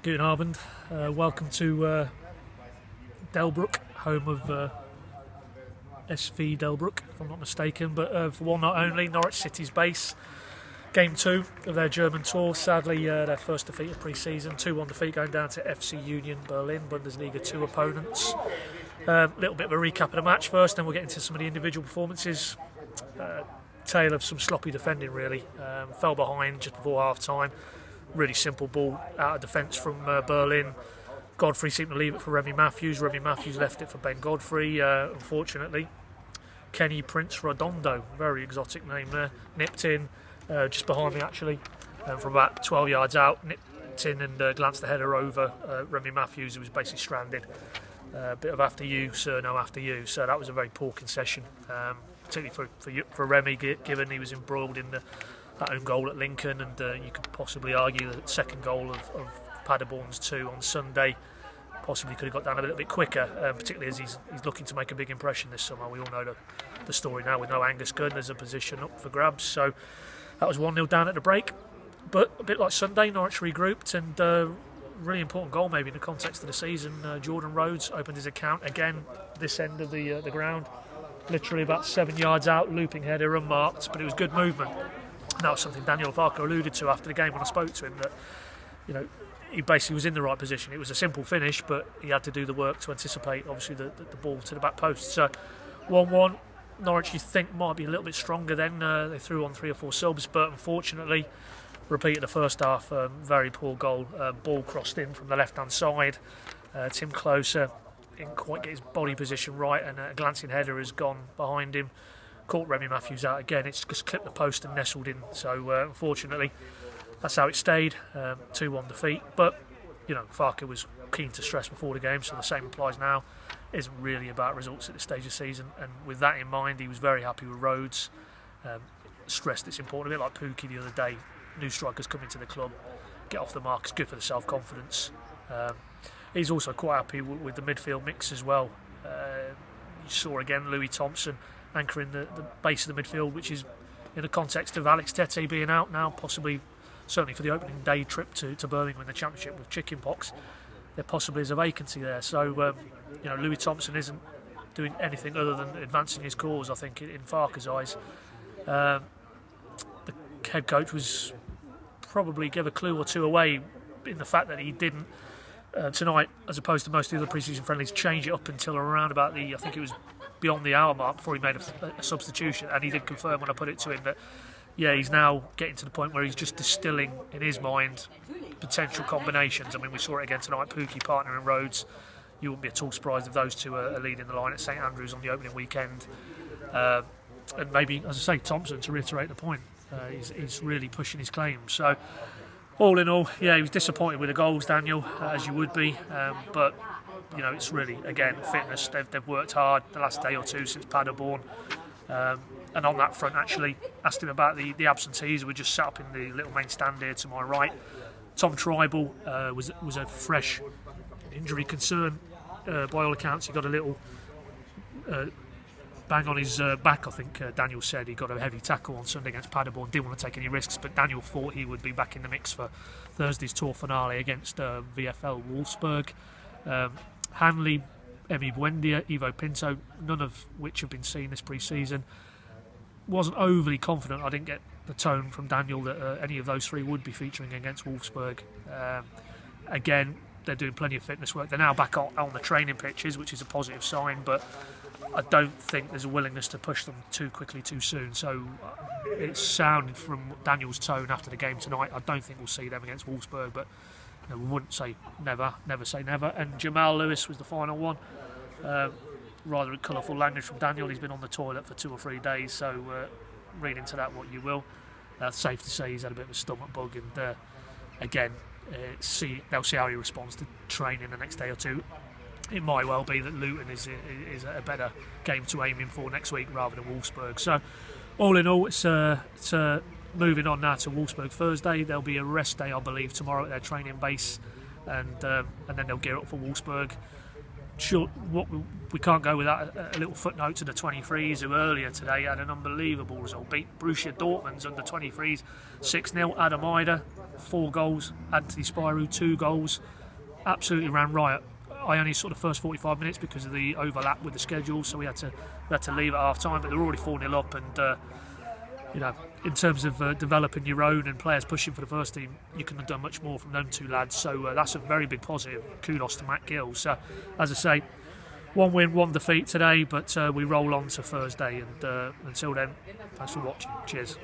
Guten Abend. Welcome to Delbrook, home of SV Delbrook, if I'm not mistaken. But for one not only, Norwich City's base. Game 2 of their German tour. Sadly, their first defeat of pre-season. 2-1 defeat going down to FC Union Berlin, Bundesliga 2 opponents. A little bit of a recap of the match first, then we'll get into some of the individual performances. Tale of some sloppy defending, really. Fell behind just before half-time. Really simple ball out of defence from Berlin. Godfrey seemed to leave it for Remy Matthews. Remy Matthews left it for Ben Godfrey, unfortunately. Kenny Prince Redondo, very exotic name there, nipped in just behind me actually, from about 12 yards out, nipped in and glanced the header over Remy Matthews, who was basically stranded. Bit of after you, sir, no after you. So that was a very poor concession, particularly for Remy, given he was embroiled in that own goal at Lincoln, and you could possibly argue that the second goal of Paderborn's 2 on Sunday possibly could have got down a little bit quicker, particularly as he's looking to make a big impression this summer. We all know the story now with no Angus Gunn. There's a position up for grabs, so that was 1-0 down at the break. But a bit like Sunday, Norwich regrouped, and really important goal maybe in the context of the season. Jordan Rhodes opened his account again this end of the ground, literally about 7 yards out, looping header unmarked, but it was good movement. And that was something Daniel Farke alluded to after the game when I spoke to him, that he basically was in the right position. It was a simple finish, but he had to do the work to anticipate, obviously, the ball to the back post. So 1-1, Norwich, you think, might be a little bit stronger then. They threw on 3 or 4 subs, but unfortunately, repeated the first half, very poor goal. Ball crossed in from the left-hand side. Tim Closer didn't quite get his body position right, and a glancing header has gone behind him. Caught Remy Matthews out again. It's just clipped the post and nestled in. So unfortunately, that's how it stayed. 2-1 defeat. But Farke was keen to stress before the game, so the same applies now. It isn't really about results at this stage of the season, and with that in mind, he was very happy with Rhodes. Stressed it's important, a bit like Pookie the other day. New strikers come into the club, get off the mark. It's good for the self-confidence. He's also quite happy with the midfield mix as well. You saw again Louis Thompson anchoring the base of the midfield, which is in the context of Alex Tete being out now, possibly, certainly for the opening day trip to Birmingham in the Championship with chickenpox. There possibly is a vacancy there. So, Louis Thompson isn't doing anything other than advancing his cause, I think, in Farke's eyes. The head coach was probably give a clue or two away in the fact that he didn't tonight, as opposed to most of the other pre-season friendlies, change it up until around about I think it was beyond the hour mark before he made a substitution. And he did confirm when I put it to him that, he's now getting to the point where he's just distilling in his mind potential combinations. I mean, we saw it again tonight, Pookie partnering Rhodes. You wouldn't be at all surprised if those two are leading the line at St Andrews on the opening weekend. And maybe, as I say, Thompson, to reiterate the point, he's really pushing his claims. So, all in all, he was disappointed with the goals, Daniel, as you would be. But, it's really, again, fitness. They've worked hard the last day or two since Paderborn. And on that front, actually, asked him about the absentees who were just sat up in the little main stand here to my right. Tom Tribal was a fresh injury concern. By all accounts, he got a little bang on his back, I think Daniel said. He got a heavy tackle on Sunday against Paderborn, didn't want to take any risks, but Daniel thought he would be back in the mix for Thursday's tour finale against VfL Wolfsburg. Hanley, Emi Buendia, Ivo Pinto, none of which have been seen this pre-season. Wasn't overly confident. I didn't get the tone from Daniel that any of those three would be featuring against Wolfsburg. Again, they're doing plenty of fitness work. They're now back on the training pitches, which is a positive sign, but I don't think there's a willingness to push them too quickly too soon. So it sounded from Daniel's tone after the game tonight, I don't think we'll see them against Wolfsburg, but we wouldn't say never say never. And Jamal Lewis was the final one. Rather colourful language from Daniel. He's been on the toilet for 2 or 3 days, so read into that what you will. Safe to say he's had a bit of a stomach bug, and again, they'll see how he responds to training the next day or two. It might well be that Luton is a better game to aim in for next week rather than Wolfsburg. So, all in all, it's moving on now to Wolfsburg Thursday. There'll be a rest day, I believe, tomorrow at their training base, and then they'll gear up for Wolfsburg. sure, we can't go without a little footnote to the 23s, who earlier today had an unbelievable result. Beat Borussia Dortmund's under 23s 6-0. Adam Ida 4 goals. Anthony Spirou 2 goals. Absolutely ran riot. I only saw the first 45 minutes because of the overlap with the schedule, so we had to leave at half time. But they're already 4-0 up, and you know, in terms of developing your own and players pushing for the first team, you couldn't have done much more from them 2 lads. So that's a very big positive. Kudos to Matt Gill. So, as I say, 1 win, 1 defeat today, but we roll on to Thursday. And until then, thanks for watching. Cheers.